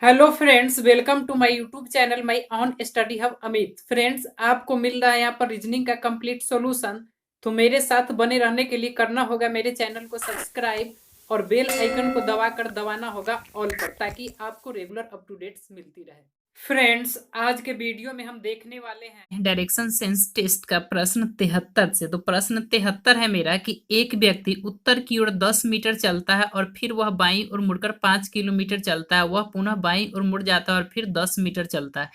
Hello friends, welcome to my YouTube channel my on study hub Amit. Friends, आपको मिल रहा है यहाँ पर रीजनिंग का कंप्लीट सॉल्यूशन। तो मेरे साथ बने रहने के लिए करना होगा मेरे चैनल को सब्सक्राइब और बेल आइकन को दबाकर दबाना होगा ऑल पर, ताकि आपको रेगुलर अप टू डेट्स मिलती रहे। फ्रेंड्स, आज के वीडियो में हम देखने वाले हैं डायरेक्शन सेंस टेस्ट का प्रश्न 73 से। तो प्रश्न 73 है मेरा कि एक व्यक्ति उत्तर की ओर 10 मीटर चलता है और फिर वह बाईं ओर मुड़कर 5 किलोमीटर चलता है। वह पुनः बाईं ओर मुड़ जाता है और फिर 10 मीटर चलता है।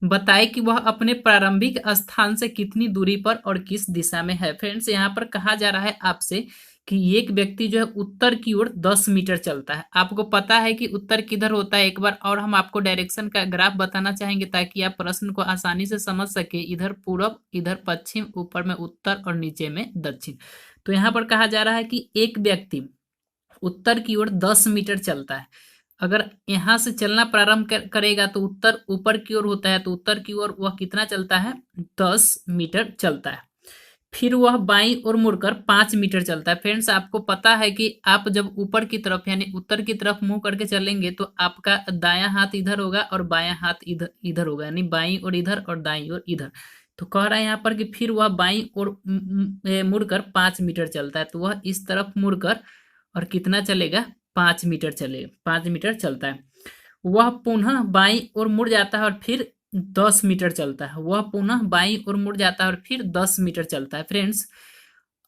बताए कि वह अपने प्रारंभिक स्थान से कितनी दूरी पर और किस दिशा में है। फ्रेंड्स, यहाँ पर कहा जा रहा है आपसे कि एक व्यक्ति जो है उत्तर की ओर 10 मीटर चलता है। आपको पता है कि उत्तर किधर होता है। एक बार और हम आपको डायरेक्शन का ग्राफ बताना चाहेंगे ताकि आप प्रश्न को आसानी से समझ सके। इधर पूरब, इधर पश्चिम, ऊपर में उत्तर और नीचे में दक्षिण। तो यहाँ पर कहा जा रहा है कि एक व्यक्ति उत्तर की ओर 10 मीटर चलता है। अगर यहाँ से चलना प्रारंभ करेगा तो उत्तर ऊपर की ओर होता है, तो उत्तर की ओर वह कितना चलता है? 10 मीटर चलता है। फिर वह बाईं ओर मुड़कर 5 मीटर चलता है। फ्रेंड्स, आपको पता है कि आप जब ऊपर की तरफ यानी उत्तर की तरफ मुंह करके चलेंगे तो आपका दायां हाथ इधर होगा और बायां हाथ इधर इधर होगा, यानी बाईं ओर इधर और दाईं ओर इधर। तो कह रहा है यहाँ पर कि फिर वह बाईं ओर मुड़कर 5 मीटर चलता है। तो वह इस तरफ मुड़कर और कितना चलेगा? 5 मीटर चलेगा, 5 मीटर चलता है। वह पुनः बाईं ओर मुड़ जाता है और फिर 10 मीटर चलता है। वह पुनः बाईं ओर मुड़ जाता है और फिर 10 मीटर चलता है। फ्रेंड्स,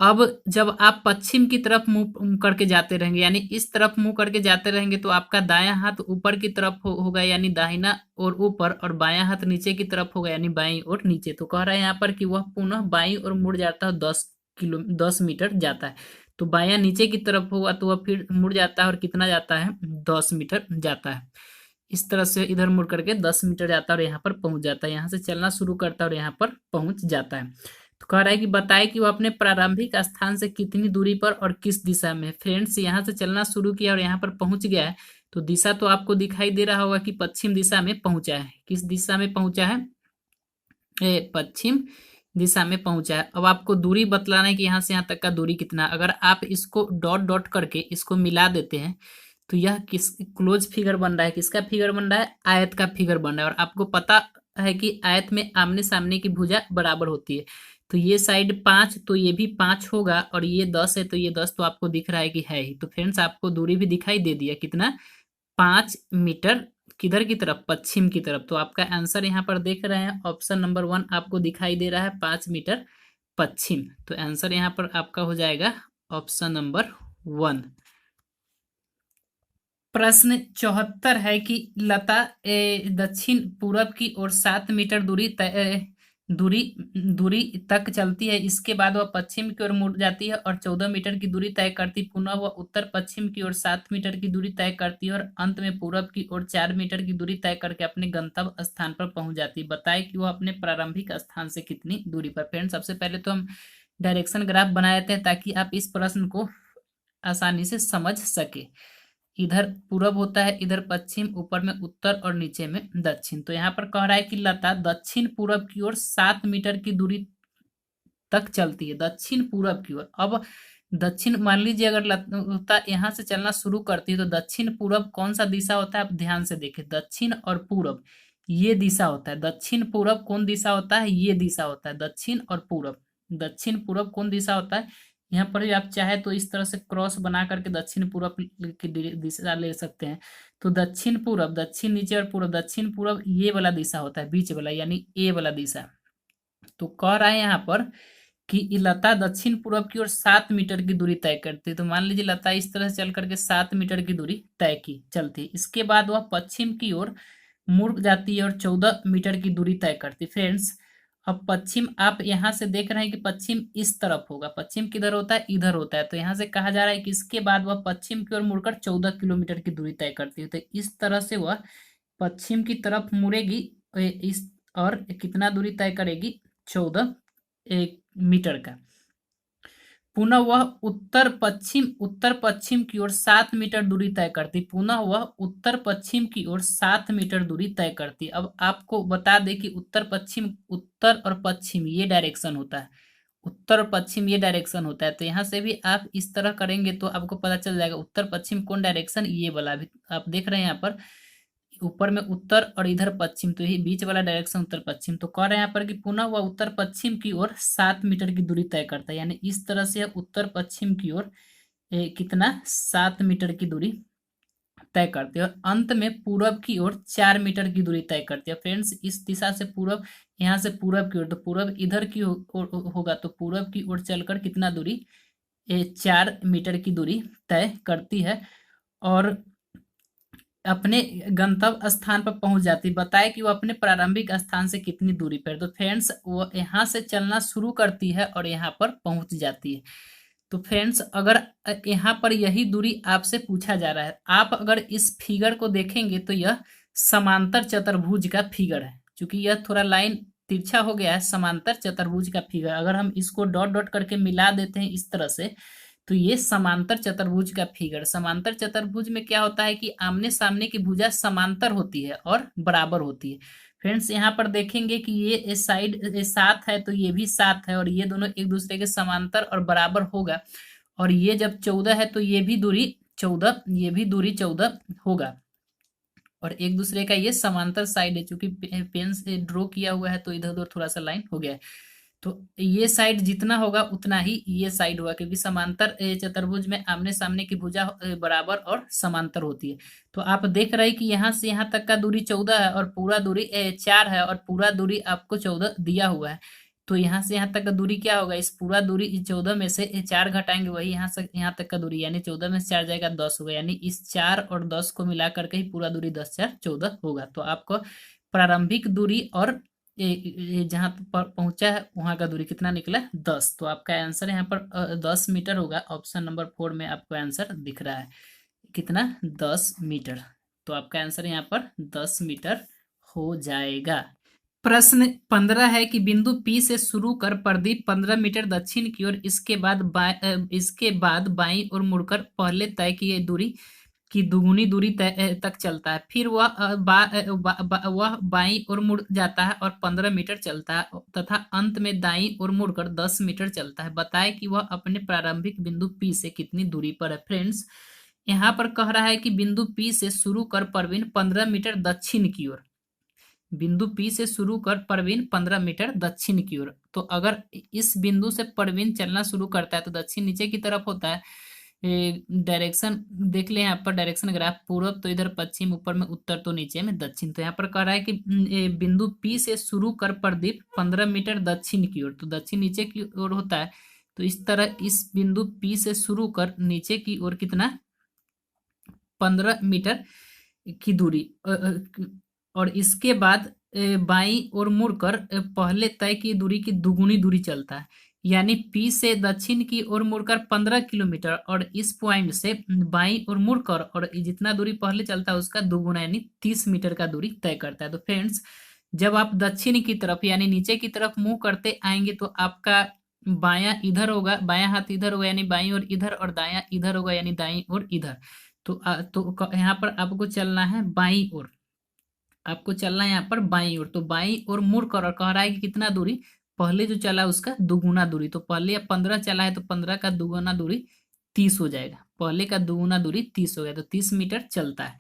अब जब आप पश्चिम की तरफ मुंह करके जाते रहेंगे, यानी इस तरफ मुंह करके जाते रहेंगे, तो आपका दायां हाथ ऊपर की तरफ होगा यानी दाहिना और ऊपर, और बायां हाथ नीचे की तरफ होगा यानी बाईं और नीचे। तो कह रहा है यहाँ पर कि वह पुनः बाईं और मुड़ जाता है, 10 मीटर जाता है। तो बायां नीचे की तरफ होगा तो वह फिर मुड़ जाता है और कितना जाता है? 10 मीटर जाता है। इस तरह से इधर मुड़ करके 10 मीटर जाता है और यहाँ पर पहुंच जाता है। यहाँ से चलना शुरू करता है और यहाँ पर पहुंच जाता है। तो कह रहा है कि बताए कि वो अपने प्रारंभिक स्थान से कितनी दूरी पर और किस दिशा में। फ्रेंड्स, यहाँ से चलना शुरू किया और यहाँ पर पहुंच गया है। तो दिशा तो आपको दिखाई दे रहा होगा कि पश्चिम दिशा में पहुंचा है। किस दिशा में पहुंचा है? पश्चिम दिशा में पहुंचा है। अब आपको दूरी बतलाना है कि यहाँ से यहाँ तक का दूरी कितना। अगर आप इसको डॉट डॉट करके इसको मिला देते हैं तो यह किस क्लोज फिगर बन रहा है? किसका फिगर बन रहा है? आयत का फिगर बन रहा है। और आपको पता है कि आयत में आमने सामने की भुजा बराबर होती है। तो ये साइड 5 तो ये भी 5 होगा, और ये 10 है तो ये 10 तो आपको दिख रहा है कि है ही। तो फ्रेंड्स, आपको दूरी भी दिखाई दे दिया कितना? 5 मीटर। किधर की तरफ? पश्चिम की तरफ। तो आपका आंसर यहाँ पर देख रहे हैं, ऑप्शन नंबर 1 आपको दिखाई दे रहा है, 5 मीटर पश्चिम। तो आंसर यहाँ पर आपका हो जाएगा ऑप्शन नंबर 1। प्रश्न 74 है कि लता दक्षिण पूरब की ओर 7 मीटर दूरी दूरी तक चलती है। इसके बाद वह पश्चिम की ओर मुड़ जाती है और 14 मीटर की दूरी तय करती। पुनः वह उत्तर पश्चिम की ओर 7 मीटर की दूरी तय करती है और अंत में पूरब की ओर 4 मीटर की दूरी तय करके अपने गंतव्य स्थान पर पहुंच जाती है। बताए कि वह अपने प्रारंभिक स्थान से कितनी दूरी पर। फ्रेंड्स, सबसे पहले तो हम डायरेक्शन ग्राफ बनाए थे ताकि आप इस प्रश्न को आसानी से समझ सके। इधर पूरब होता है, इधर पश्चिम, ऊपर में उत्तर और नीचे में दक्षिण। तो यहाँ पर कह रहा है कि लता दक्षिण पूरब की ओर 7 मीटर की दूरी तक चलती है, दक्षिण पूरब की ओर। अब दक्षिण मान लीजिए अगर लता यहाँ से चलना शुरू करती है तो दक्षिण पूरब कौन सा दिशा होता है? आप ध्यान से देखें, दक्षिण और पूरब ये दिशा होता है। दक्षिण पूरब कौन दिशा होता है? ये दिशा होता है, दक्षिण और पूरब। दक्षिण पूरब कौन दिशा होता है? यहाँ पर भी आप चाहे तो इस तरह से क्रॉस बना करके दक्षिण पूरब की दिशा ले सकते हैं। तो दक्षिण पूरब, दक्षिण नीचे और पूरब, दक्षिण पूरब ये वाला दिशा होता है, बीच वाला यानी ए वाला दिशा। तो कह रहा है यहाँ पर कि लता दक्षिण पूरब की ओर 7 मीटर की दूरी तय करती है। तो मान लीजिए लता इस तरह से चल करके 7 मीटर की दूरी तय की चलती है। इसके बाद वह पश्चिम की ओर मुड़ जाती है और 14 मीटर की दूरी तय करती है। फ्रेंड्स, अब पश्चिम आप यहाँ से देख रहे हैं कि पश्चिम इस तरफ होगा। पश्चिम किधर होता है? इधर होता है। तो यहाँ से कहा जा रहा है कि इसके बाद वह पश्चिम की ओर मुड़कर 14 किलोमीटर की दूरी तय करती है। तो इस तरह से वह पश्चिम की तरफ मुड़ेगी इस, और कितना दूरी तय करेगी? 14 मीटर का। पुनः वह उत्तर पश्चिम की ओर 7 मीटर दूरी तय करती। पुनः वह उत्तर पश्चिम की ओर 7 मीटर दूरी तय करती। अब आपको बता दें कि उत्तर पश्चिम, उत्तर और पश्चिम ये डायरेक्शन होता है, उत्तर और पश्चिम ये डायरेक्शन होता है। तो यहाँ से भी आप इस तरह करेंगे तो आपको पता चल जाएगा उत्तर पश्चिम कौन डायरेक्शन, ये वाला भी आप देख रहे हैं यहाँ पर ऊपर में उत्तर और इधर पश्चिम, तो ये बीच वाला डायरेक्शन उत्तर पश्चिम। तो कह रहे हैं यहाँ पर कि पुनः वह उत्तर पश्चिम की ओर 7 मीटर की दूरी तय करता है, यानी इस तरह से उत्तर पश्चिम की ओर कितना 7 मीटर की दूरी तय करते हैं, और अंत में पूरब की ओर 4 मीटर की दूरी तय करते हैं। फ्रेंड्स इस दिशा से पूरब, यहाँ से पूरब की ओर, तो पूरब इधर की होगा, तो पूरब की ओर चलकर कितना दूरी 4 मीटर की दूरी तय करती है और अपने गंतव्य स्थान पर पहुंच जाती है। बताए कि वो अपने प्रारंभिक स्थान से कितनी दूरी पर है। तो फ्रेंड्स वो यहाँ से चलना शुरू करती है और यहाँ पर पहुंच जाती है। तो फ्रेंड्स अगर यहाँ पर यही दूरी आपसे पूछा जा रहा है, आप अगर इस फिगर को देखेंगे तो यह समांतर चतुर्भुज का फिगर है। क्योंकि यह थोड़ा लाइन तिरछा हो गया है, समांतर चतुर्भुज का फिगर अगर हम इसको डॉट डॉट करके मिला देते हैं इस तरह से, तो ये समांतर चतुर्भुज का फिगर। समांतर चतुर्भुज में क्या होता है कि आमने सामने की भुजा समांतर होती है और बराबर होती है। फ्रेंड्स यहाँ पर देखेंगे कि ये साइड 7 है तो ये भी 7 है, और ये दोनों एक दूसरे के समांतर और बराबर होगा। और ये जब 14 है तो ये भी दूरी 14, ये भी दूरी 14 होगा, और एक दूसरे का ये समांतर साइड है। चूंकि पेन से ड्रॉ किया हुआ है तो इधर उधर थोड़ा सा लाइन हो गया है, तो ये साइड जितना होगा उतना ही ये साइड होगा, क्योंकि समांतर चतुर्भुज में आमने सामने की भुजा बराबर और समांतर होती है। तो आप देख रहे हैं कि यहाँ से यहाँ तक का दूरी 14 है और पूरा दूरी 4 है, और पूरा दूरी आपको 14 दिया हुआ है। तो यहाँ से यहाँ तक का दूरी क्या होगा, इस पूरा दूरी 14 में से 4 घटाएंगे, वही यहाँ से यहाँ तक का दूरी, यानी 14 में से 4 जाएगा 10 होगा, यानी इस 4 और 10 को मिला करके ही पूरा दूरी 10 4 14 होगा। तो आपको प्रारंभिक दूरी और जहां पर पहुंचा है वहां का दूरी कितना निकला, 10। तो आपका आंसर यहाँ पर 10 मीटर होगा। ऑप्शन नंबर 4 में आपको आंसर दिख रहा है कितना, 10 मीटर। तो आपका आंसर यहाँ पर 10 मीटर हो जाएगा। प्रश्न 15 है कि बिंदु P से शुरू कर प्रदीप 15 मीटर दक्षिण की ओर, इसके बाद बाईं ओर मुड़कर पहले तय किए दूरी की दुगुनी दूरी तक चलता है। फिर वह वह बाईं ओर मुड़ जाता है और 15 मीटर चलता है, तथा अंत में दाईं ओर मुड़कर 10 मीटर चलता है। बताए कि वह अपने प्रारंभिक बिंदु P से कितनी दूरी पर है। फ्रेंड्स यहाँ पर कह रहा है कि बिंदु P से शुरू कर प्रवीण 15 मीटर दक्षिण की ओर, बिंदु P से शुरू कर प्रवीण 15 मीटर दक्षिण की ओर। तो अगर इस बिंदु से प्रवीण चलना शुरू करता है तो दक्षिण नीचे की तरफ होता है। डायरेक्शन देख ले यहाँ पर, डायरेक्शन ग्राफ पूर्व तो इधर पश्चिम, ऊपर में उत्तर तो नीचे में दक्षिण। तो यहाँ पर कह रहा है कि बिंदु P से शुरू कर प्रदीप 15 मीटर दक्षिण की ओर, तो दक्षिण नीचे की ओर होता है। तो इस तरह इस बिंदु P से शुरू कर नीचे की ओर कितना 15 मीटर की दूरी, और इसके बाद बाईं ओर मुड़कर पहले तय की दूरी की दुगुनी दूरी चलता है, यानी P से दक्षिण की ओर मुड़कर 15 किलोमीटर, और इस पॉइंट से बाईं ओर मुड़कर और जितना दूरी पहले चलता है उसका दुगुना यानी 30 मीटर का दूरी तय करता है। तो फ्रेंड्स जब आप दक्षिण की तरफ यानी नीचे की तरफ मुंह करते आएंगे तो आपका बायां इधर होगा, बायां हाथ इधर होगा यानी बाईं ओर इधर, और दायां इधर होगा यानी दाईं ओर इधर। तो यहाँ पर आपको चलना है बाईं ओर, आपको चलना है यहाँ पर बाईं ओर। तो बाईं ओर मुड़ कर, और कह रहा है कि कितना दूरी, पहले जो चला उसका दुगुना दूरी। तो पहले 15 चला है तो 15 का दुगुना दूरी 30 हो जाएगा, पहले का दुगुना दूरी 30 हो गया, तो 30 मीटर चलता है।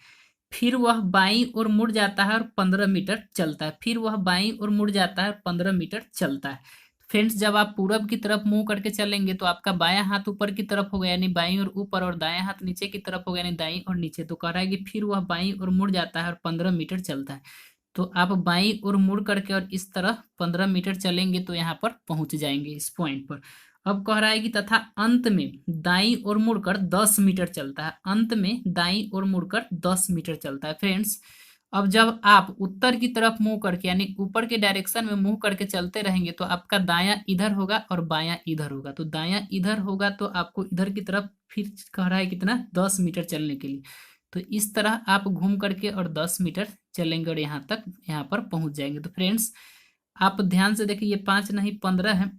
फिर वह बाईं ओर मुड़ जाता है और 15 मीटर चलता है, फिर वह बाईं ओर मुड़ जाता है और 15 मीटर चलता है। फ्रेंड्स जब आप पूरब की तरफ मुंह करके चलेंगे तो आपका बायां हाथ ऊपर की तरफ होगा यानी बाईं ओर ऊपर, और दायां हाथ नीचे की तरफ होगा यानी दाईं ओर नीचे। तो कह रहा है कि फिर वह बाईं ओर मुड़ जाता है और 15 मीटर चलता है। तो आप बाईं ओर मुड़ करके और इस तरह 15 मीटर चलेंगे तो यहाँ पर पहुंच जाएंगे इस पॉइंट पर। अब कह रहा है कि तथा अंत में दाईं ओर मुड़कर 10 मीटर चलता है, अंत में दाईं ओर मुड़कर 10 मीटर चलता है। फ्रेंड्स अब जब आप उत्तर की तरफ मुंह करके यानी ऊपर के डायरेक्शन में मुंह करके चलते रहेंगे तो आपका दायां इधर होगा और बायां इधर होगा। तो दायां इधर होगा तो आपको इधर की तरफ फिर कह रहा है कितना 10 मीटर चलने के लिए। तो इस तरह आप घूम करके और 10 मीटर चलेंगे और यहाँ तक यहाँ पर पहुंच जाएंगे। तो फ्रेंड्स आप ध्यान से देखिए, ये 5 नहीं 15 है।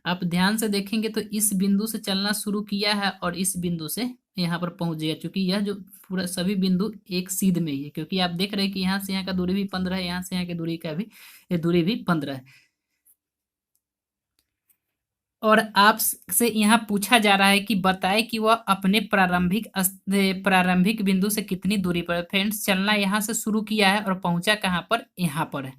आप ध्यान से देखेंगे तो इस बिंदु से चलना शुरू किया है और इस बिंदु से यहाँ पर पहुंच गया, क्योंकि यह जो पूरा सभी बिंदु एक सीध में ही है, क्योंकि आप देख रहे हैं कि यहाँ से यहाँ का दूरी भी 15 है, यहाँ से यहाँ की दूरी का भी दूरी भी 15 है। और आपसे यहाँ पूछा जा रहा है कि बताए कि वह अपने प्रारंभिक बिंदु से कितनी दूरी पर है। फ्रेंड्स, चलना यहाँ से शुरू किया है और पहुंचा कहाँ पर, यहाँ पर है।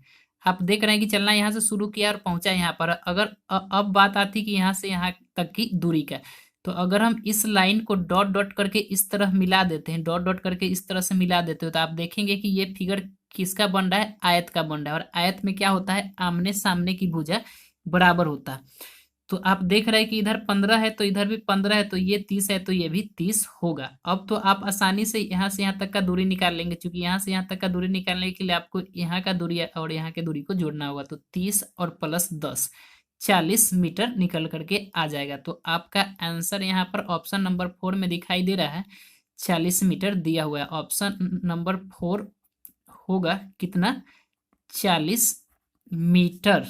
आप देख रहे हैं कि चलना यहाँ से शुरू किया और पहुंचा यहाँ पर। अगर अब बात आती कि यहाँ से यहाँ तक की दूरी का, तो अगर हम इस लाइन को डॉट डॉट करके इस तरह मिला देते हैं, डॉट डॉट करके इस तरह से मिला देते हो, तो आप देखेंगे कि ये फिगर किसका बन रहा है, आयत का बन रहा है। और आयत में क्या होता है, आमने सामने की भुजा बराबर होता है। तो आप देख रहे हैं कि इधर 15 है तो इधर भी 15 है, तो ये 30 है तो ये भी 30 होगा। अब तो आप आसानी से यहाँ से यहाँ तक का दूरी निकाल लेंगे, क्योंकि यहाँ से यहाँ तक का दूरी निकालने के लिए आपको यहाँ का दूरी और यहाँ के दूरी को जोड़ना होगा। तो 30 और प्लस 10, 40 मीटर निकल करके आ जाएगा। तो आपका आंसर यहाँ पर ऑप्शन नंबर 4 में दिखाई दे रहा है, 40 मीटर दिया हुआ है। ऑप्शन नंबर 4 होगा कितना, 40 मीटर।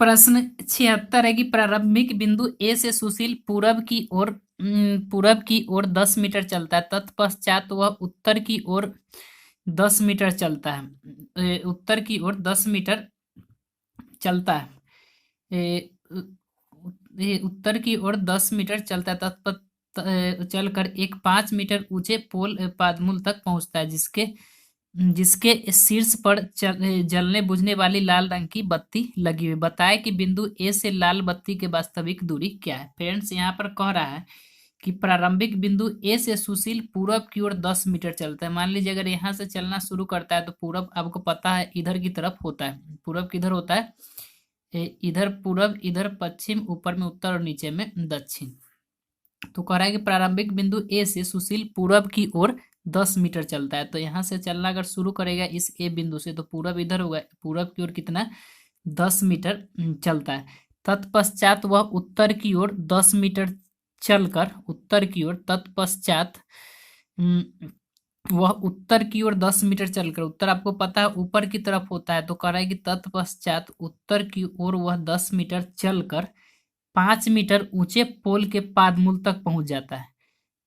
प्रश्न 76 है कि प्रारंभिक बिंदु ए से सुशील पूरब की ओर 10 मीटर चलता है, तत्पश्चात वह उत्तर की ओर 10 मीटर चलता है। उत्तर की ओर 10 मीटर चलता है। उत्तर की ओर 10 मीटर चलता है, चलकर एक 5 मीटर ऊंचे पोल पादमूल तक पहुंचता है, जिसके जिसके शीर्ष पर जलने बुझने वाली लाल रंग की बत्ती लगी हुई। बताए कि बिंदु ए से लाल बत्ती की वास्तविक दूरी क्या है। फ्रेंड्स, यहाँ पर कह रहा है कि प्रारंभिक बिंदु ए से सुशील पूरब की ओर 10 मीटर चलता है। मान लीजिए अगर यहाँ से चलना शुरू करता है तो पूरब आपको पता है इधर की तरफ होता है। पूरब किधर होता है, इधर पूरब, इधर पश्चिम, ऊपर में उत्तर और नीचे में दक्षिण। तो कह रहा है कि प्रारंभिक बिंदु ए से सुशील पूरब की ओर 10 मीटर चलता है। तो यहाँ से चलना अगर शुरू करेगा इस ए बिंदु से, तो पूरब इधर होगा, पूरब की ओर कितना, 10 मीटर चलता है। तत्पश्चात वह उत्तर की ओर 10 मीटर चलकर, उत्तर की ओर, तत्पश्चात वह उत्तर की ओर 10 मीटर चलकर, उत्तर आपको पता है ऊपर की तरफ होता है, तो कह रहा है कि तत्पश्चात उत्तर की ओर वह 10 मीटर चलकर 5 मीटर ऊंचे पोल के पादमूल तक पहुंच जाता है।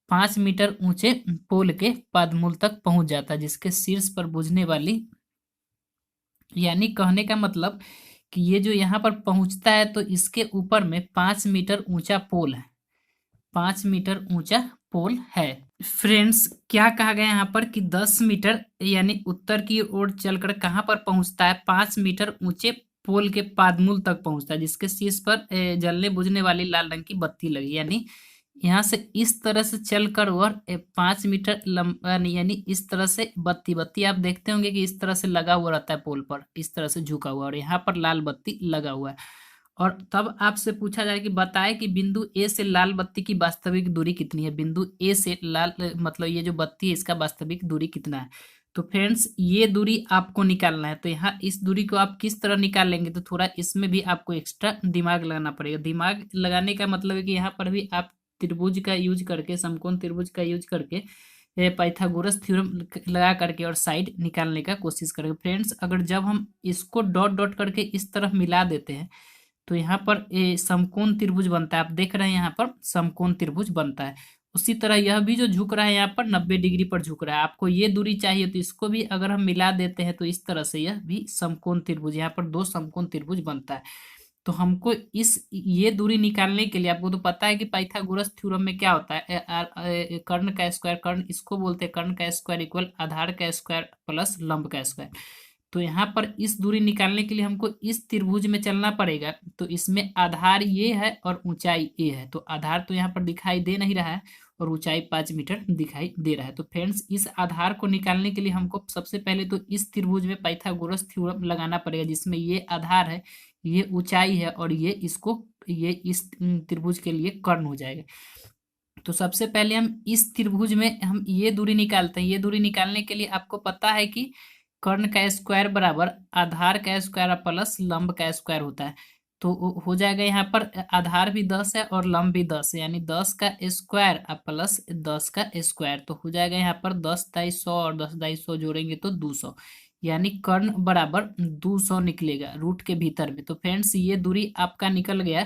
5 मीटर ऊंचे पोल के पादमूल तक पहुंच जाता है, जिसके शीर्ष पर बुझने वाली, यानी कहने का मतलब कि ये जो यहाँ पर पहुंचता है तो इसके ऊपर में 5 मीटर ऊंचा पोल है, 5 मीटर ऊंचा पोल है। फ्रेंड्स, क्या कहा गया यहाँ पर कि 10 मीटर यानी उत्तर की ओर चलकर कहाँ पर पहुंचता है, 5 मीटर ऊंचे पोल के पादमूल तक पहुंचता है, जिसके शीर्ष पर जलने बुझने वाली लाल रंग की बत्ती लगी। यानी यहाँ से इस तरह से चलकर वह 5 मीटर लंबा, यानी इस तरह से बत्ती बत्ती आप देखते होंगे कि इस तरह से लगा हुआ रहता है पोल पर, इस तरह से झुका हुआ, और यहाँ पर लाल बत्ती लगा हुआ है। और तब आपसे पूछा जाए कि बताए कि बिंदु ए से लाल बत्ती की वास्तविक दूरी कितनी है। बिंदु ए से लाल मतलब ये जो बत्ती है इसका वास्तविक दूरी कितना है। तो फ्रेंड्स, ये दूरी आपको निकालना है। तो यहाँ इस दूरी को आप किस तरह निकाल लेंगे, तो थोड़ा इसमें भी आपको एक्स्ट्रा दिमाग लगाना पड़ेगा। दिमाग लगाने का मतलब है कि यहाँ पर भी आप त्रिभुज का यूज करके, समकोण त्रिभुज का यूज करके, पाइथागोरस थ्योरम लगा करके और साइड निकालने का कोशिश करेंगे। फ्रेंड्स, अगर जब हम इसको डॉट डॉट करके इस तरफ मिला देते हैं तो यहाँ पर समकोण त्रिभुज बनता है। आप देख रहे हैं यहाँ पर समकोण त्रिभुज बनता है। उसी तरह यह भी जो झुक रहा है यहाँ पर 90 डिग्री पर झुक रहा है। आपको ये दूरी चाहिए तो इसको भी अगर हम मिला देते हैं तो इस तरह से यह भी समकोण त्रिभुज, यहाँ पर 2 समकोण त्रिभुज बनता है। तो हमको ये दूरी निकालने के लिए, आपको तो पता है कि पाइथागोरस थ्योरम में क्या होता है, कर्ण का स्क्वायर, कर्ण इसको बोलते हैं, कर्ण का स्क्वायर इक्वल आधार का स्क्वायर प्लस लंब का स्क्वायर। तो यहाँ पर इस दूरी निकालने के लिए हमको इस त्रिभुज में चलना पड़ेगा। तो इसमें आधार ये है और ऊंचाई ए है, तो आधार तो यहाँ पर दिखाई दे नहीं रहा है और ऊंचाई 5 मीटर दिखाई दे रहा है। तो फ्रेंड्स, इस आधार को निकालने के लिए हमको सबसे पहले तो इस त्रिभुज में पाइथागोरस थ्योरम लगाना पड़ेगा, जिसमें ये आधार है, ये ऊंचाई है और ये इस त्रिभुज के लिए कर्ण हो जाएगा। तो सबसे पहले हम इस त्रिभुज में हम ये दूरी निकालते हैं। ये दूरी निकालने के लिए आपको पता है कि कर्ण का स्क्वायर बराबर आधार का स्क्वायर प्लस लंब का स्क्वायर होता है। तो हो जाएगा यहाँ पर आधार भी 10 है और लंब भी 10 है, यानी 10 का स्क्वायर प्लस 10 का स्क्वायर। तो हो जाएगा यहाँ पर 10 दाई 100 और 10 दाई 100 जोड़ेंगे तो 200, यानी कर्ण बराबर 200 निकलेगा रूट के भीतर में। तो फ्रेंड्स, ये दूरी आपका निकल गया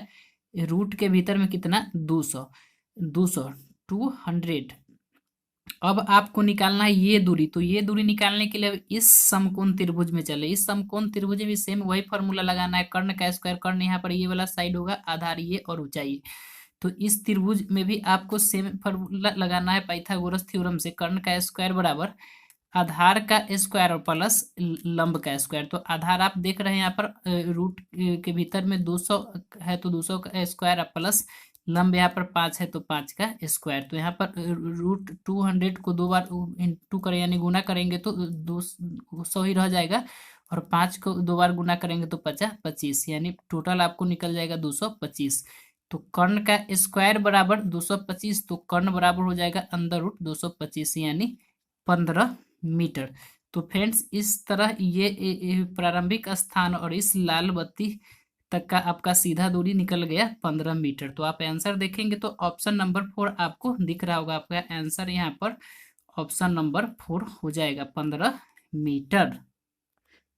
रूट के भीतर में कितना, 200, 200, 200। अब आपको निकालना है ये दूरी, तो ये दूरी निकालने के लिए इस समकोण त्रिभुज में चले, इस समकोण त्रिभुज में भी सेम वही फॉर्मूला लगाना है, कर्ण का स्क्वायर, कर्ण यहाँ पर ये वाला साइड होगा, आधार ये और ऊंचाई। तो इस त्रिभुज में भी आपको सेम फॉर्मूला लगाना है पाइथागोरस थ्योरम से, कर्ण का स्क्वायर बराबर आधार का स्क्वायर और प्लस लंब का स्क्वायर। तो आधार आप देख रहे हैं यहाँ पर रूट के भीतर में 200 है तो 200 का स्क्वायर, प्लस लंब यहाँ पर 5 है तो 5 का स्क्वायर। तो यहाँ पर रूट 200 को 2 बार इंटू करें यानी गुना करेंगे तो 200 ही रह जाएगा, और 5 को 2 बार गुना करेंगे तो 50 25, यानी टोटल आपको निकल जाएगा 225। तो कर्ण का स्क्वायर बराबर 225, तो कर्ण बराबर हो जाएगा अंदर रूट 225 यानी 15 मीटर। तो फ्रेंड्स इस तरह ये प्रारंभिक स्थान और इस लाल बत्ती तक का आपका सीधा दूरी निकल गया 15 मीटर। तो आप आंसर देखेंगे तो ऑप्शन नंबर 4 आपको दिख रहा होगा, आपका आंसर यहाँ पर ऑप्शन नंबर 4 हो जाएगा 15 मीटर।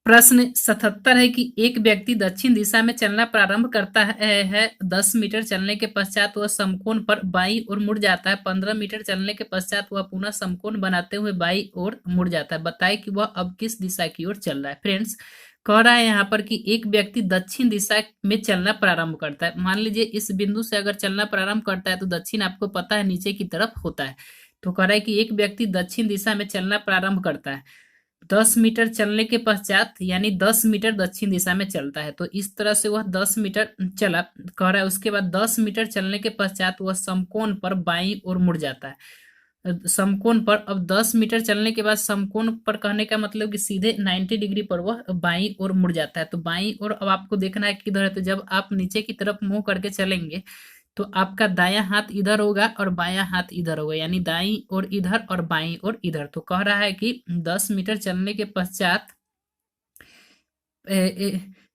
प्रश्न 77 है कि एक व्यक्ति दक्षिण दिशा में चलना प्रारंभ करता है 10 मीटर चलने के पश्चात वह समकोण पर बाईं ओर मुड़ जाता है, 15 मीटर चलने के पश्चात वह पुनः समकोण बनाते हुए बाईं ओर मुड़ जाता है, बताए कि वह अब किस दिशा की ओर चल रहा है। फ्रेंड्स कह रहा है यहाँ पर कि एक व्यक्ति दक्षिण दिशा में चलना प्रारंभ करता है। मान लीजिए इस बिंदु से अगर चलना प्रारंभ करता है तो दक्षिण आपको पता है नीचे की तरफ होता है। तो कह रहा है कि एक व्यक्ति दक्षिण दिशा में चलना प्रारंभ करता है 10 मीटर चलने के पश्चात, यानी 10 मीटर दक्षिण दिशा में चलता है। तो इस तरह से वह 10 मीटर चला, कह रहा है उसके बाद 10 मीटर चलने के पश्चात वह समकोण पर बाईं ओर मुड़ जाता है। समकोण पर अब 10 मीटर चलने के बाद समकोण पर कहने का मतलब कि सीधे 90 डिग्री पर वह बाईं ओर मुड़ जाता है। तो बाईं ओर अब आपको देखना है किधर है, तो जब आप नीचे की तरफ मुंह करके चलेंगे तो आपका दायां हाथ इधर होगा और बायां हाथ इधर होगा, यानी दाईं ओर इधर और बाईं ओर इधर। तो कह रहा है कि 10 मीटर चलने के पश्चात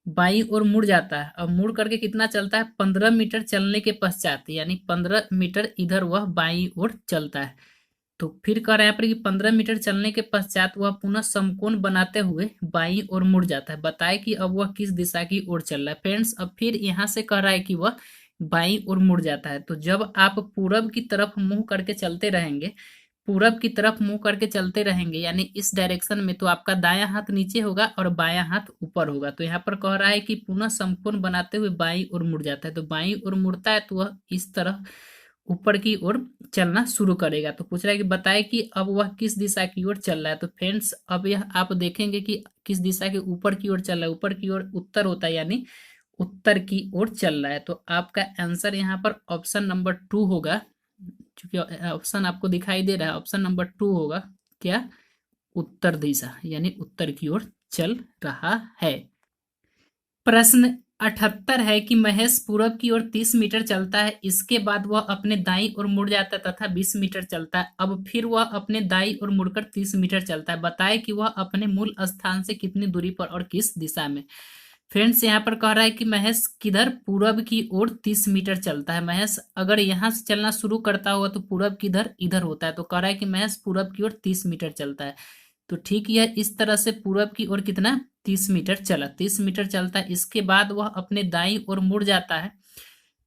बाईं ओर मुड़ जाता है। अब मुड़ करके कितना चलता है, 15 मीटर चलने के पश्चात, यानी 15 मीटर इधर वह बाईं ओर चलता है। तो फिर कह रहे हैं यहाँ पर कि 15 मीटर चलने के पश्चात वह पुनः समकोण बनाते हुए बाईं ओर मुड़ जाता है, बताए कि अब वह किस दिशा की ओर चल रहा है। फ्रेंड्स अब फिर यहाँ से कह रहा है कि वह बाईं ओर मुड़ जाता है। तो जब आप पूरब की तरफ मुंह करके चलते रहेंगे, पूरब की तरफ मुंह करके चलते रहेंगे यानी इस डायरेक्शन में, तो आपका दायां हाथ नीचे होगा और बायां हाथ ऊपर होगा। तो यहाँ पर कह रहा है कि पुनः समकोण बनाते हुए बाईं ओर मुड़ जाता है। तो बाईं ओर मुड़ता है तो वह इस तरह ऊपर की ओर चलना शुरू करेगा। तो पूछ रहा है कि बताए कि अब वह किस दिशा की ओर चल रहा है। तो फ्रेंड्स अब यह आप देखेंगे कि किस दिशा के ऊपर की ओर चल रहा है, ऊपर की ओर उत्तर होता है, यानी उत्तर की ओर चल रहा है। तो आपका आंसर यहाँ पर ऑप्शन नंबर 2 होगा, क्योंकि ऑप्शन आपको दिखाई दे रहा है, ऑप्शन नंबर 2 होगा क्या, उत्तर दिशा, यानी उत्तर की ओर चल रहा है। प्रश्न 78 है कि महेश पूरब की ओर 30 मीटर चलता है, इसके बाद वह अपने दाईं ओर मुड़ जाता है तथा 20 मीटर चलता है। अब फिर वह अपने दाईं ओर मुड़कर 30 मीटर चलता है, बताए कि वह अपने मूल स्थान से कितनी दूरी पर और किस दिशा में। फ्रेंड्स यहाँ पर कह रहा है कि महेश किधर, पूरब की ओर 30 मीटर चलता है। महेश अगर यहाँ से चलना शुरू करता हुआ तो पूरब किधर, इधर होता है। तो कह रहा है कि महेश पूरब की ओर 30 मीटर चलता है। तो ठीक है, इस तरह से पूरब की ओर कितना, 30 मीटर चला, 30 मीटर चलता है। इसके बाद वह अपने दाईं ओर मुड़ जाता है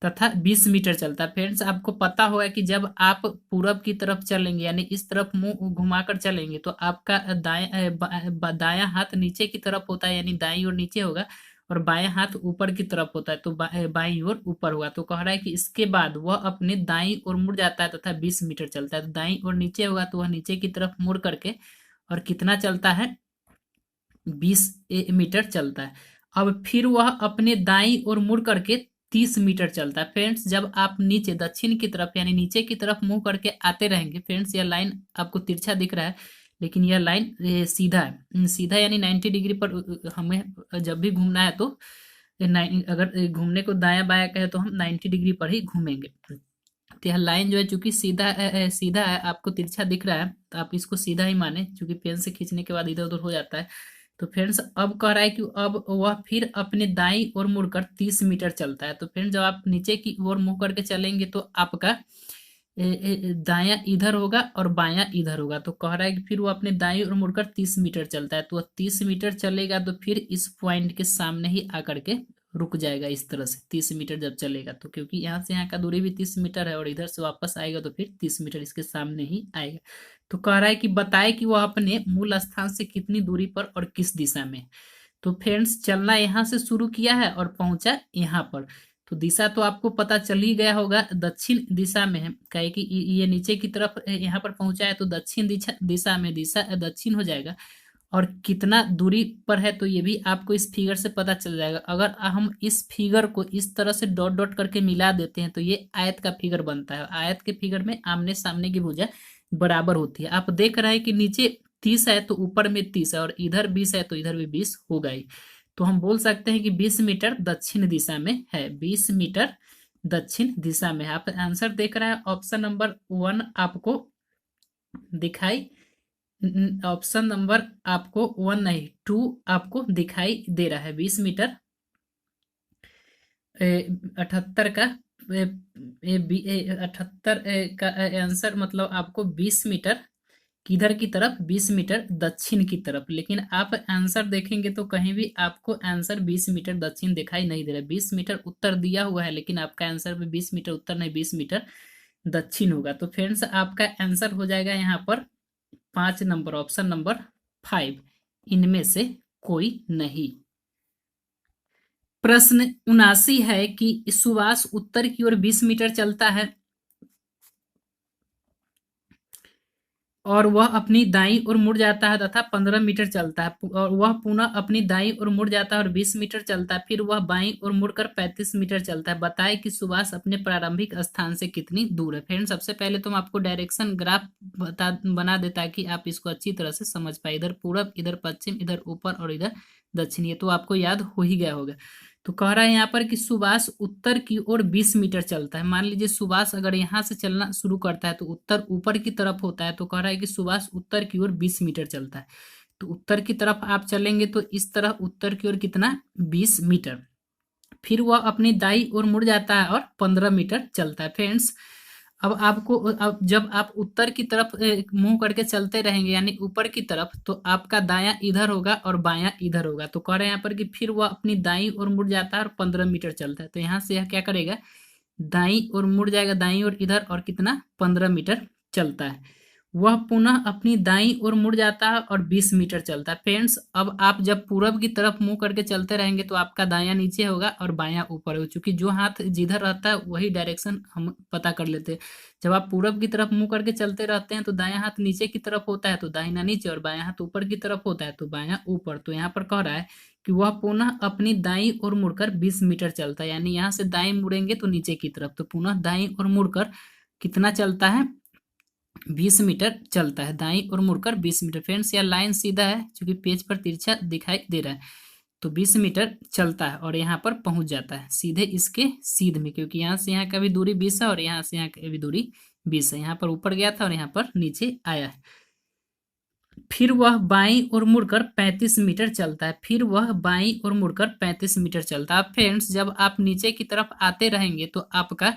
तथा 20 मीटर चलता है। फ्रेंड्स आपको पता होगा कि जब आप पूरब की तरफ चलेंगे यानी इस तरफ मुंह घुमाकर चलेंगे तो आपका दायां हाथ नीचे की तरफ होता है, यानी दाईं ओर नीचे होगा, और बायां हाथ ऊपर की तरफ होता है, तो बाईं ओर ऊपर होगा। तो कह रहा है कि इसके बाद वह अपने दाईं ओर मुड़ जाता है तथा 20 मीटर चलता है। तो दाईं ओर नीचे होगा तो वह नीचे की तरफ मुड़ करके और कितना चलता है, 20 मीटर चलता है। अब फिर वह अपने दाईं ओर मुड़ करके 30 मीटर चलता है। फ्रेंड्स जब आप नीचे दक्षिण की तरफ यानी नीचे की तरफ मुंह करके आते रहेंगे, फ्रेंड्स यह लाइन आपको तिरछा दिख रहा है लेकिन यह लाइन सीधा है, सीधा यानी 90 डिग्री पर हमें जब भी घूमना है तो अगर घूमने को दायां बायां कहे तो हम 90 डिग्री पर ही घूमेंगे। तो यह लाइन जो है चूंकि सीधा है, आपको तिरछा दिख रहा है तो आप इसको सीधा ही माने, क्योंकि पेन से खींचने के बाद इधर उधर हो जाता है। तो फ्रेंड्स अब कह रहा है कि अब वह फिर अपने दाईं ओर मुड़कर 30 मीटर चलता है। तो फ्रेंड्स जब आप नीचे की ओर मुंह करके चलेंगे तो आपका दायां इधर होगा और बायां इधर होगा। तो कह रहा है कि फिर वो अपने दाईं ओर मुड़कर 30 मीटर चलता है। तो वह 30 मीटर चलेगा तो फिर इस पॉइंट के सामने ही आकर के रुक जाएगा इस तरह से 30 मीटर जब चलेगा तो, क्योंकि यहाँ से यहाँ का दूरी भी 30 मीटर है और इधर से वापस आएगा तो फिर 30 मीटर इसके सामने ही आएगा। तो कह रहा है कि बताए कि वह अपने मूल स्थान से कितनी दूरी पर और किस दिशा में। तो फ्रेंड्स चलना यहाँ से शुरू किया है और पहुंचा यहाँ पर। तो दिशा तो आपको पता चल ही गया होगा, दक्षिण दिशा में है, कहे कि ये नीचे की तरफ यहाँ पर पहुंचा है तो दक्षिण दिशा में दिशा दक्षिण हो जाएगा। और कितना दूरी पर है तो ये भी आपको इस फिगर से पता चल जाएगा। अगर हम इस फिगर को इस तरह से डॉट डॉट करके मिला देते हैं तो ये आयत का फिगर बनता है। आयत के फिगर में आमने सामने की भुजा बराबर होती है। आप देख रहे हैं कि नीचे 30 है तो ऊपर में 30 है और इधर 20 है तो इधर भी 20 होगा ही। तो हम बोल सकते हैं कि 20 मीटर दक्षिण दिशा में है, 20 मीटर दक्षिण दिशा में है। आप आंसर देख रहे हैं ऑप्शन नंबर 1 आपको दिखाई, ऑप्शन नंबर आपको 1 नहीं 2 आपको दिखाई दे रहा है। 20 मीटर 78 का 78 का आंसर मतलब आपको 20 मीटर किधर की तरफ, 20 मीटर दक्षिण की तरफ। लेकिन आप आंसर देखेंगे तो कहीं भी आपको आंसर 20 मीटर दक्षिण दिखाई नहीं दे रहा है। 20 मीटर उत्तर दिया हुआ है लेकिन आपका आंसर भी 20 मीटर उत्तर नहीं 20 मीटर दक्षिण होगा। तो फ्रेंड्स आपका आंसर हो जाएगा यहाँ पर 5 नंबर, ऑप्शन नंबर 5 इनमें से कोई नहीं। प्रश्न 79 है कि सुभाष उत्तर की ओर 20 मीटर चलता है और वह अपनी दाईं ओर मुड़ जाता है तथा 15 मीटर चलता है और वह पुनः अपनी दाईं ओर मुड़ जाता है और 20 मीटर चलता है, फिर वह बाईं ओर मुड़कर 35 मीटर चलता है। बताए कि सुभाष अपने प्रारंभिक स्थान से कितनी दूर है। फ्रेंड सबसे पहले तो हम आपको डायरेक्शन ग्राफ बना देता है कि आप इसको अच्छी तरह से समझ पाए। इधर पूरब, इधर पश्चिम, इधर ऊपर और इधर दक्षिण, ये तो आपको याद हो ही गया होगा। तो कह रहा है यहाँ पर कि सुभाष उत्तर की ओर 20 मीटर चलता है। मान लीजिए सुभाष अगर यहाँ से चलना शुरू करता है तो उत्तर ऊपर की तरफ होता है, तो कह रहा है कि सुभाष उत्तर की ओर 20 मीटर चलता है। तो उत्तर की तरफ आप चलेंगे तो इस तरह उत्तर की ओर कितना 20 मीटर, फिर वह अपनी दाईं ओर मुड़ जाता है और 15 मीटर चलता है। फ्रेंड्स अब आपको, अब जब आप उत्तर की तरफ मुंह करके चलते रहेंगे यानी ऊपर की तरफ, तो आपका दायां इधर होगा और बायां इधर होगा। तो कह रहे हैं यहाँ पर कि फिर वह अपनी दाईं ओर मुड़ जाता है और 15 मीटर चलता है। तो यहाँ से यह क्या करेगा, दाईं ओर मुड़ जाएगा, दाईं ओर इधर और कितना 15 मीटर चलता है। वह पुनः अपनी दाईं ओर मुड़ जाता है और 20 मीटर चलता है। फ्रेंड्स अब आप जब पूरब की तरफ मुंह करके चलते रहेंगे तो आपका दायां नीचे होगा और बायां ऊपर होगा, क्योंकि जो हाथ जिधर रहता है वही डायरेक्शन हम पता कर लेते हैं। जब आप पूरब की तरफ मुंह करके चलते रहते हैं तो दायां हाथ नीचे की तरफ होता है तो दाहिना नीचे, और बायां हाथ ऊपर की तरफ होता है तो बायां ऊपर। तो यहाँ पर कह रहा है कि वह पुनः अपनी दाईं ओर मुड़कर 20 मीटर चलता है, यानी यहाँ से दाएं मुड़ेंगे तो नीचे की तरफ, तो पुनः दाईं ओर मुड़कर कितना चलता है 20 मीटर चलता है, दाईं ओर मुड़कर 20 मीटर। फ्रेंड्स यह लाइन सीधा है क्योंकि पेज पर तिरछा दिखाई दे रहा है, तो 20 मीटर चलता है और यहाँ पर पहुंच जाता है सीधे इसके सीध में, क्योंकि यहाँ से यहाँ का भी दूरी 20 है और यहाँ से यहाँ की भी दूरी 20 है। यहाँ पर ऊपर गया था और यहाँ पर नीचे आया है। फिर वह बाईं ओर मुड़कर 35 मीटर चलता है, फिर वह बाईं ओर मुड़कर 35 मीटर चलता है। फ्रेंड्स जब आप नीचे की तरफ आते रहेंगे तो आपका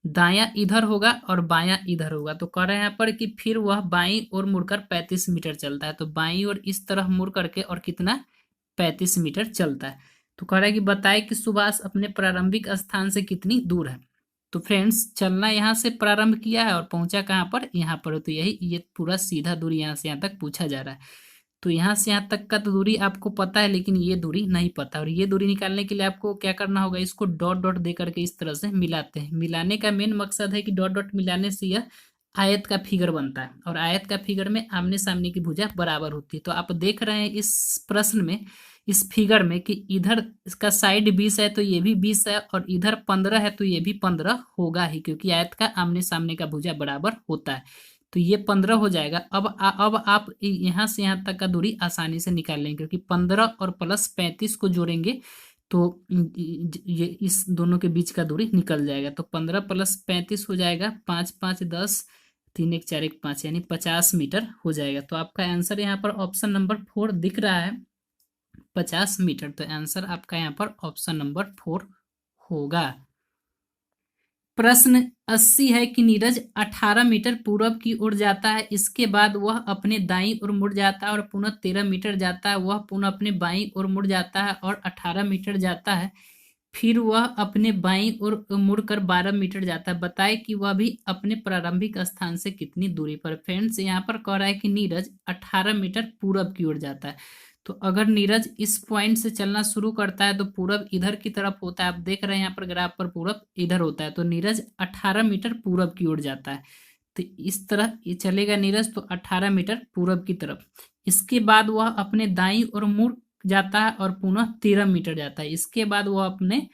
दायां इधर होगा और बायां इधर होगा। तो कह रहे हैं यहाँ पर कि फिर वह बाईं ओर मुड़कर 35 मीटर चलता है, तो बाईं ओर इस तरह मुड़ करके और कितना 35 मीटर चलता है। तो कह रहा है कि बताए कि सुभाष अपने प्रारंभिक स्थान से कितनी दूर है। तो फ्रेंड्स चलना यहाँ से प्रारंभ किया है और पहुंचा कहाँ पर, यहाँ पर। तो यही ये पूरा सीधा दूरी यहाँ से यहाँ तक पूछा जा रहा है। तो यहाँ से यहाँ तक का तो दूरी आपको पता है लेकिन ये दूरी नहीं पता, और ये दूरी निकालने के लिए आपको क्या करना होगा, इसको डॉट डॉट दे करके इस तरह से मिलाते हैं। मिलाने का मेन मकसद है कि डॉट डॉट मिलाने से यह आयत का फिगर बनता है और आयत का फिगर में आमने सामने की भुजा बराबर होती है। तो आप देख रहे हैं इस प्रश्न में, इस फिगर में कि इधर इसका साइड 20 है तो ये भी 20 है और इधर 15 है तो ये भी 15 होगा ही, क्योंकि आयत का आमने सामने का भुजा बराबर होता है। तो ये 15 हो जाएगा। अब आप यहाँ से यहाँ तक का दूरी आसानी से निकाल लेंगे, क्योंकि 15 और प्लस 35 को जोड़ेंगे तो ये इस दोनों के बीच का दूरी निकल जाएगा। तो 15 प्लस 35 हो जाएगा 5 5 10 3 1 4 1 5, यानी 50 मीटर हो जाएगा। तो आपका आंसर यहाँ पर ऑप्शन नंबर 4 दिख रहा है 50 मीटर। तो आंसर आपका यहाँ पर ऑप्शन नंबर 4 होगा। प्रश्न 80 है कि नीरज 18 मीटर पूरब की ओर जाता है, इसके बाद वह अपने दाईं ओर मुड़ जाता है और पुनः 13 मीटर जाता है, वह पुनः अपने बाईं ओर मुड़ जाता है और 18 मीटर जाता है। फिर वह अपने बाईं ओर मुड़कर 12 मीटर जाता है। बताए कि वह भी अपने प्रारंभिक स्थान से कितनी दूरी पर। फ्रेंड्स यहाँ पर कह रहा है कि नीरज 18 मीटर पूरब की ओर जाता है। तो अगर नीरज इस पॉइंट से चलना शुरू करता है तो पूरब इधर की तरफ होता है। आप देख रहे हैं यहाँ पर ग्राफ पर पूरब इधर होता है, तो नीरज 18 मीटर पूरब की ओर जाता है। तो इस तरह ये चलेगा नीरज, तो 18 मीटर पूरब की तरफ। इसके बाद वह अपने दाईं ओर मुड़ जाता है और पुनः 13 मीटर जाता है। इसके बाद वह अपने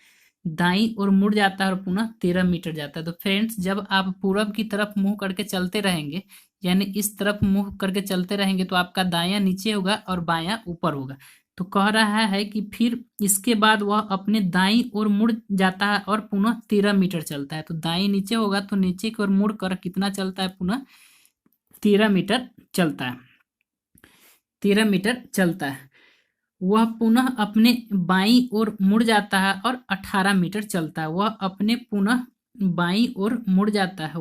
दाईं ओर मुड़ जाता है और पुनः 13 मीटर जाता है। तो फ्रेंड्स जब आप पूरब की तरफ मुंह करके चलते रहेंगे, यानी इस तरफ मुंह करके चलते रहेंगे, तो आपका दायां नीचे होगा और बायां ऊपर होगा। तो कह रहा है कि फिर इसके बाद वह अपने दाईं ओर मुड़ जाता है और पुनः 13 मीटर चलता है। तो दाईं नीचे होगा तो नीचे की ओर मुड़ कर कितना चलता है, पुनः 13 मीटर चलता है। 13 मीटर चलता है। वह पुनः अपने बाईं ओर मुड़ जाता है और 18 मीटर चलता है। वह अपने पुनः बाईं ओर मुड़ जाता है।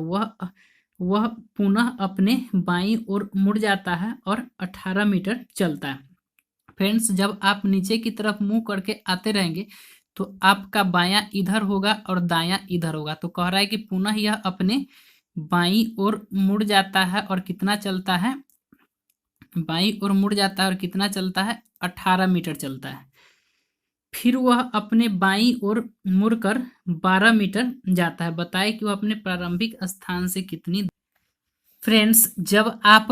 वह पुनः अपने बाईं ओर मुड़ जाता है और 18 मीटर चलता है। फ्रेंड्स जब आप नीचे की तरफ मुंह करके आते रहेंगे तो आपका बायां इधर होगा और दायां इधर होगा। तो कह रहा है कि पुनः यह अपने बाईं ओर मुड़ जाता है और कितना चलता है, बाईं ओर मुड़ जाता है और कितना चलता है, 18 मीटर चलता है। फिर वह अपने बाईं ओर मुड़कर 12 मीटर जाता है। बताए कि वह अपने प्रारंभिक स्थान से कितनी। फ्रेंड्स जब आप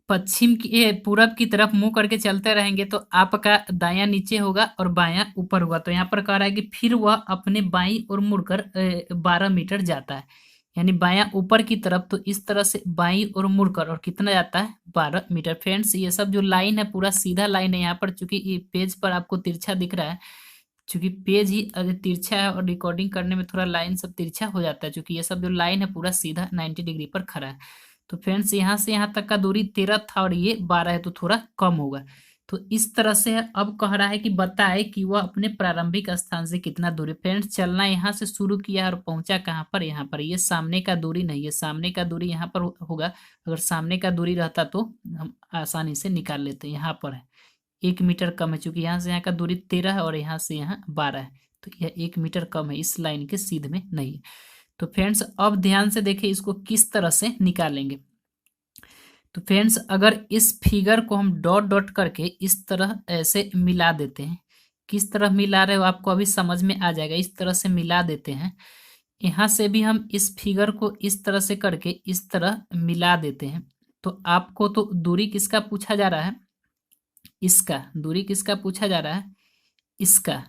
पश्चिम की पूरब की तरफ मुंह करके चलते रहेंगे तो आपका दायां नीचे होगा और बायां ऊपर होगा। तो यहाँ पर कह रहा है कि फिर वह अपने बाईं ओर मुड़कर 12 मीटर जाता है, यानी बायां ऊपर की तरफ। तो इस तरह से बाईं ओर मुड़कर और कितना जाता है, 12 मीटर। फ्रेंड्स ये सब जो लाइन है पूरा सीधा लाइन है। यहाँ पर चूंकि ये पेज पर आपको तिरछा दिख रहा है, चूंकि पेज ही अगर तिरछा है और रिकॉर्डिंग करने में थोड़ा लाइन सब तिरछा हो जाता है, चूंकि ये सब जो लाइन है पूरा सीधा 90 डिग्री पर खड़ा है। तो फ्रेंड्स यहाँ से यहाँ तक का दूरी 13 था और ये 12 है, तो थोड़ा कम होगा। तो इस तरह से अब कह रहा है कि बताए कि वह अपने प्रारंभिक स्थान से कितना दूरी। फ्रेंड्स चलना यहाँ से शुरू किया और पहुंचा कहाँ पर, यहाँ पर। ये सामने का दूरी नहीं है, सामने का दूरी यहाँ पर होगा। अगर सामने का दूरी रहता तो हम आसानी से निकाल लेते। यहाँ पर है 1 मीटर कम है, चूंकि यहाँ से यहाँ का दूरी 13 है और यहाँ से यहाँ 12 है, तो यह 1 मीटर कम है, इस लाइन के सीधे में नहीं है। तो फ्रेंड्स अब ध्यान से देखें इसको किस तरह से निकालेंगे। तो फ्रेंड्स अगर इस फिगर को हम डॉट डॉट करके इस तरह ऐसे मिला देते हैं, किस तरह मिला रहे हो आपको अभी समझ में आ जाएगा। इस तरह से मिला देते हैं, यहाँ से भी हम इस फिगर को इस तरह से करके इस तरह मिला देते हैं। तो आपको तो दूरी किसका पूछा जा रहा है, इसका दूरी किसका पूछा जा रहा है, इसका।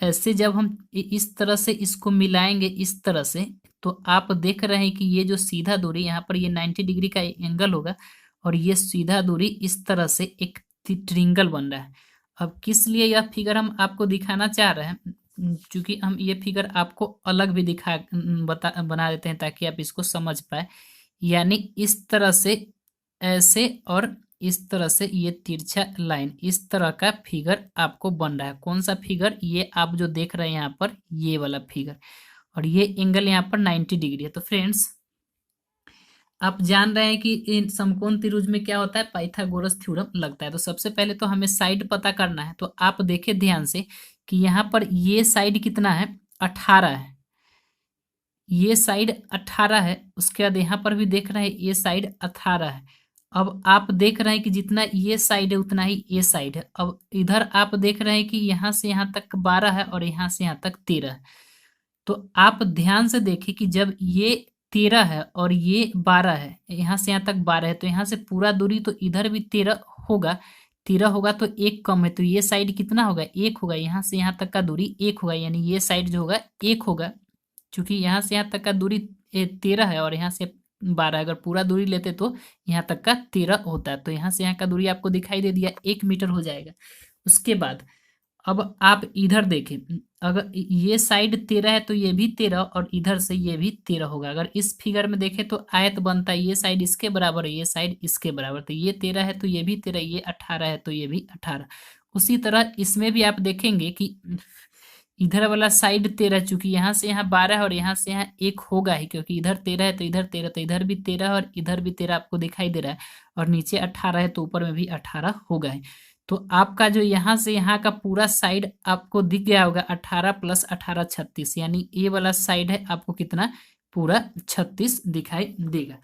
ऐसे जब हम इस तरह से इसको मिलाएंगे इस तरह से, तो आप देख रहे हैं कि ये जो सीधा दूरी यहाँ पर ये 90 डिग्री का एंगल होगा और ये सीधा दूरी इस तरह से एक ट्रिंगल बन रहा है। अब किस लिए यह फिगर हम आपको दिखाना चाह रहे हैं, क्योंकि हम ये फिगर आपको अलग भी बना देते हैं ताकि आप इसको समझ पाए। यानी इस तरह से ऐसे और इस तरह से ये तिरछा लाइन, इस तरह का फिगर आपको बन रहा है। कौन सा फिगर, ये आप जो देख रहे हैं यहाँ पर ये वाला फिगर, और ये एंगल यहाँ पर 90 डिग्री है। तो फ्रेंड्स आप जान रहे हैं कि इन समकोण त्रिभुज में क्या होता है, पाइथागोरस थ्योरम लगता है। तो सबसे पहले तो हमें साइड पता करना है। तो आप देखें ध्यान से कि यहाँ पर ये साइड कितना है, 18 है, ये साइड 18 है। उसके बाद यहाँ पर भी देख रहे हैं ये साइड 18 है। अब आप देख रहे हैं कि जितना ये साइड है उतना ही ये साइड है। अब इधर आप देख रहे हैं कि यहाँ से यहाँ तक 12 है और यहाँ से यहाँ तक 13 है। तो आप ध्यान से देखिए कि जब ये 13 है और ये 12 है, यहाँ से यहाँ तक 12 है, तो यहाँ से पूरा दूरी तो इधर भी 13 होगा। 13 होगा तो एक कम है, तो ये साइड कितना होगा, 1 होगा। यहाँ से यहाँ तक का दूरी 1 होगा, यानी ये साइड जो होगा 1 होगा। चूंकि यहाँ से यहाँ तक का दूरी 13 है और यहाँ से 12, अगर पूरा दूरी लेते तो यहाँ तक का 13 होता है। तो यहाँ से यहाँ का दूरी आपको दिखाई दे दिया, 1 मीटर हो जाएगा। उसके बाद अब आप इधर देखें, अगर ये साइड 13 है तो ये भी 13 और इधर से ये भी 13 होगा। अगर इस फिगर में देखें तो आयत बनता है, ये साइड इसके बराबर है, ये साइड इसके बराबर। तो ये 13 है तो ये भी 13, ये 18 है तो ये भी 18। उसी तरह इसमें भी आप देखेंगे कि इधर वाला साइड 13, चूंकि यहाँ से यहाँ 12 और यहाँ से यहाँ 1 होगा ही, क्योंकि इधर 13 है तो इधर 13, तो इधर भी 13 और इधर भी 13 आपको दिखाई दे रहा है, और नीचे 18 है तो ऊपर में भी 18 होगा ही। तो आपका जो यहाँ से यहाँ का पूरा साइड आपको दिख गया होगा 18 + 18 36, यानी ये वाला साइड है आपको कितना, पूरा 36 दिखाई देगा।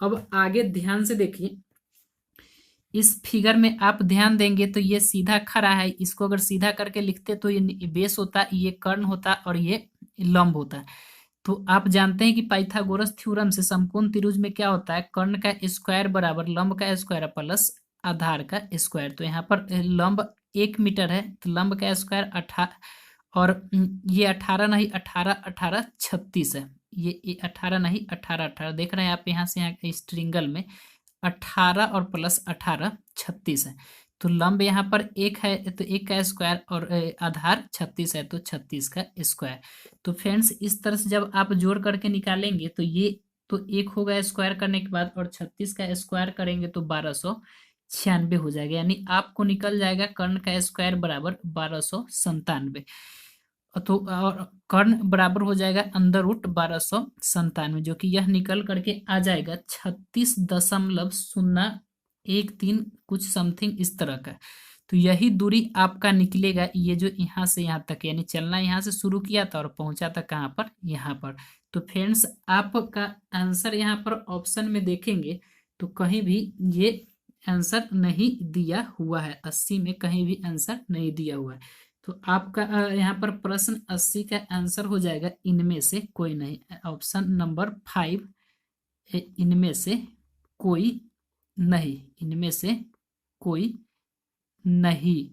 अब आगे ध्यान से देखिए, इस फिगर में आप ध्यान देंगे तो ये सीधा खड़ा है, इसको अगर सीधा करके लिखते तो ये बेस होता, ये कर्ण होता और ये लंब होता। तो आप जानते हैं कि पाइथागोरस थ्योरम से समकोण त्रिभुज में क्या होता है, कर्ण का स्क्वायर बराबर लंब का स्क्वायर प्लस आधार का स्क्वायर। तो यहाँ पर लंब 1 मीटर है तो लंब का स्क्वायर 18, और ये 18 नहीं 18 18 36 है, ये 18 नहीं 18 18 देख रहे हैं आप यहाँ से यहाँ इस ट्रिंगल में 18 और प्लस 18 36 है। तो लंब यहाँ पर 1 है तो 1 का स्क्वायर और आधार 36 है तो 36 का स्क्वायर। तो फ्रेंड्स इस तरह से जब आप जोड़ करके निकालेंगे तो ये तो 1 होगा स्क्वायर करने के बाद, और 36 का स्क्वायर करेंगे तो 1296 हो जाएगा, यानी आपको निकल जाएगा कर्ण का स्क्वायर बराबर 1297। तो और कर्ण बराबर हो जाएगा √1297, जो कि यह निकल करके आ जाएगा 36.013 कुछ समथिंग इस तरह का। तो यही दूरी आपका निकलेगा, ये जो यहाँ से यहाँ तक, यानी चलना यहाँ से शुरू किया था और पहुंचा था कहाँ पर, यहाँ पर। तो फ्रेंड्स आपका आंसर यहाँ पर ऑप्शन में देखेंगे तो कहीं भी ये आंसर नहीं दिया हुआ है, 80 में कहीं भी आंसर नहीं दिया हुआ है। तो आपका यहाँ पर प्रश्न 80 का आंसर हो जाएगा इनमें से कोई नहीं, ऑप्शन नंबर 5, इनमें से कोई नहीं, इनमें से कोई नहीं।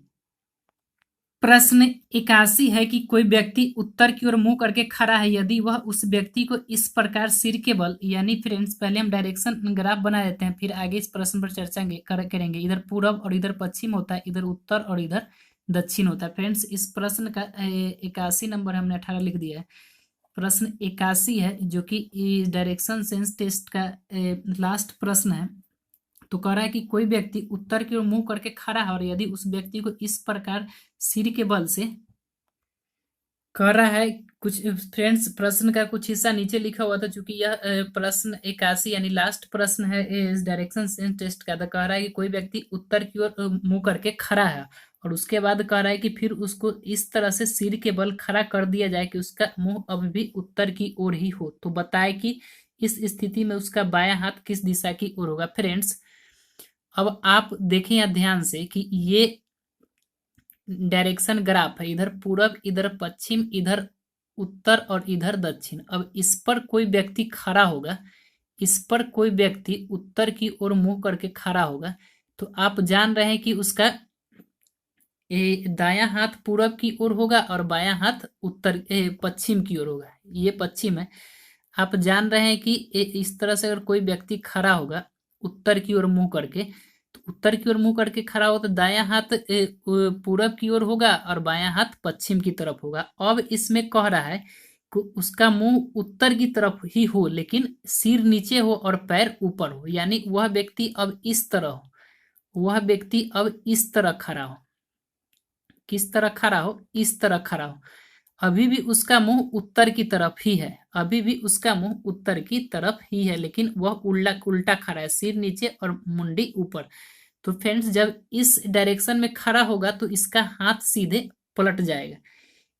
प्रश्न 81 है कि कोई व्यक्ति उत्तर की ओर मुंह करके खड़ा है, यदि वह उस व्यक्ति को इस प्रकार सिर के बल, यानी फ्रेंड्स पहले हम डायरेक्शन ग्राफ बना देते हैं फिर आगे इस प्रश्न पर चर्चा करेंगे। इधर पूरब और इधर पश्चिम होता है, इधर उत्तर और इधर दक्षिण होता है। फ्रेंड्स इस प्रश्न का 81 नंबर हमने 18 लिख दिया है। प्रश्न 81 है जो कि डायरेक्शन सेंस टेस्ट का लास्ट प्रश्न है। तो कह रहा है कि कोई व्यक्ति उत्तर की ओर मुंह करके खड़ा है और यदि उस व्यक्ति को इस प्रकार सिर के बल से, कह रहा है कुछ फ्रेंड्स प्रश्न का कुछ हिस्सा नीचे लिखा हुआ था, चूंकि यह प्रश्न 81 यानी लास्ट प्रश्न है इस डायरेक्शन सेंस टेस्ट का। तो कह रहा है कि कोई व्यक्ति उत्तर की ओर मुंह करके खड़ा है और उसके बाद कह रहा है कि फिर उसको इस तरह से सिर के बल खड़ा कर दिया जाए कि उसका मुंह अभी भी उत्तर की ओर ही हो। तो बताए कि इस स्थिति में उसका बायां हाथ किस दिशा की ओर होगा। फ्रेंड्स अब आप देखें यहाँ ध्यान से कि ये डायरेक्शन ग्राफ है, इधर पूरब इधर पश्चिम इधर उत्तर और इधर दक्षिण। अब इस पर कोई व्यक्ति खड़ा होगा, इस पर कोई व्यक्ति उत्तर की ओर मुंह करके खड़ा होगा, तो आप जान रहे हैं कि उसका दायां हाथ पूरब की ओर होगा और बायां हाथ उत्तर पश्चिम की ओर होगा। ये पश्चिम है। आप जान रहे हैं कि इस तरह से अगर कोई व्यक्ति खड़ा होगा उत्तर की ओर मुंह करके, तो उत्तर की ओर मुंह करके खड़ा हो तो दायां हाथ पूरब की ओर होगा और बायां हाथ पश्चिम की तरफ होगा। अब इसमें कह रहा है कि उसका मुंह उत्तर की तरफ ही हो लेकिन सिर नीचे हो और पैर ऊपर हो, यानी वह व्यक्ति अब इस तरह हो, वह व्यक्ति अब इस तरह खड़ा हो। किस तरह खड़ा हो? इस तरह खड़ा हो। अभी भी उसका मुंह उत्तर की तरफ ही है, अभी भी उसका मुंह उत्तर की तरफ ही है, लेकिन वह उल्टा खड़ा है, सिर नीचे और मुंडी ऊपर। तो फ्रेंड्स जब इस डायरेक्शन में खड़ा होगा तो इसका हाथ सीधे पलट जाएगा,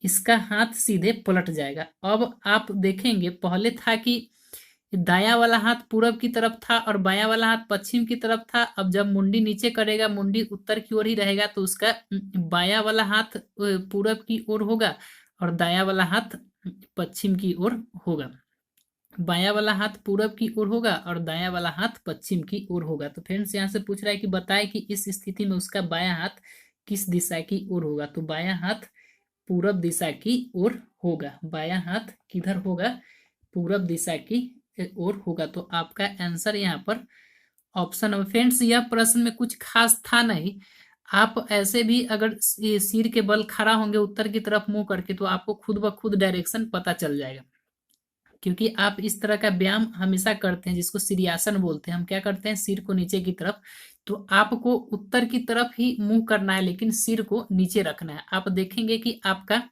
इसका हाथ सीधे पलट जाएगा। अब आप देखेंगे पहले था कि दायां वाला हाथ पूरब की तरफ था और बायां वाला हाथ पश्चिम की तरफ था। अब जब मुंडी नीचे करेगा, मुंडी उत्तर की ओर ही रहेगा, तो उसका बायां वाला हाथ पूरब की ओर होगा और दायां वाला हाथ पश्चिम की ओर होगा। बायां वाला हाथ पूरब की ओर होगा और दायां वाला हाथ पश्चिम की ओर होगा। तो फ्रेंड्स यहाँ से पूछ रहा है कि बताए कि इस स्थिति में उसका बायां हाथ किस दिशा की ओर होगा। तो बायां हाथ पूरब दिशा की ओर होगा, बायां हाथ किधर होगा? पूरब दिशा की ओर होगा। तो आपका आंसर यहाँ पर ऑप्शन नंबर। फ्रेंड्स यह प्रश्न में कुछ खास था नहीं, आप ऐसे भी अगर सिर के बल खड़ा होंगे उत्तर की तरफ मुंह करके तो आपको खुद ब खुद डायरेक्शन पता चल जाएगा, क्योंकि आप इस तरह का व्यायाम हमेशा करते हैं जिसको सिरियासन बोलते हैं। हम क्या करते हैं, सिर को नीचे की तरफ, तो आपको उत्तर की तरफ ही मुंह करना है लेकिन सिर को नीचे रखना है। आप देखेंगे कि आपका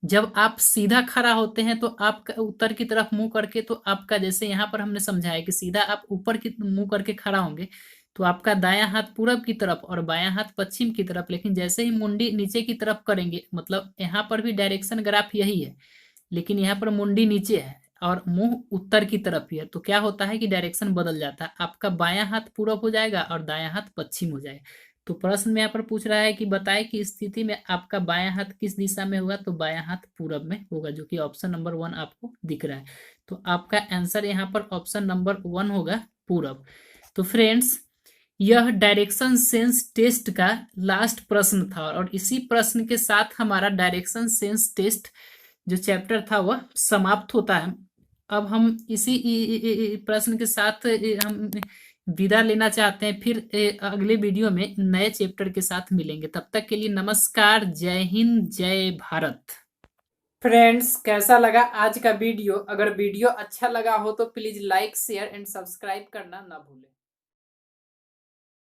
जब आप सीधा खड़ा होते हैं तो आपका उत्तर की तरफ मुंह करके, तो आपका जैसे यहाँ पर हमने समझाया कि सीधा आप ऊपर की मुंह करके खड़ा होंगे तो आपका दायां हाथ पूरब की तरफ और बायां हाथ पश्चिम की तरफ। लेकिन जैसे ही मुंडी नीचे की तरफ करेंगे, मतलब यहाँ पर भी डायरेक्शन ग्राफ यही है, लेकिन यहाँ पर मुंडी नीचे है और मुंह उत्तर की तरफ ही है, तो क्या होता है कि डायरेक्शन बदल जाता है, आपका बायां हाथ पूरब हो जाएगा और दायां हाथ पश्चिम हो जाएगा। तो प्रश्न में यहाँ पर पूछ रहा है कि बताए कि इस स्थिति में आपका बायां हाथ किस दिशा में होगा, तो बायां हाथ पूरब में होगा, जो कि ऑप्शन नंबर 1 आपको दिख रहा है। तो आपका आंसर यहाँ पर ऑप्शन नंबर 1 होगा, पूरब। तो फ्रेंड्स, यह डायरेक्शन सेंस टेस्ट का लास्ट प्रश्न था और इसी प्रश्न के साथ हमारा डायरेक्शन सेंस टेस्ट जो चैप्टर था वह समाप्त होता है। अब हम इसी प्रश्न के साथ हम विदा लेना चाहते हैं। फिर अगले वीडियो में नए चैप्टर के साथ मिलेंगे। तब तक के लिए नमस्कार, जय हिंद, जय भारत। फ्रेंड्स, कैसा लगा आज का वीडियो? अगर वीडियो अच्छा लगा हो तो please like, share and subscribe करना ना भूलें।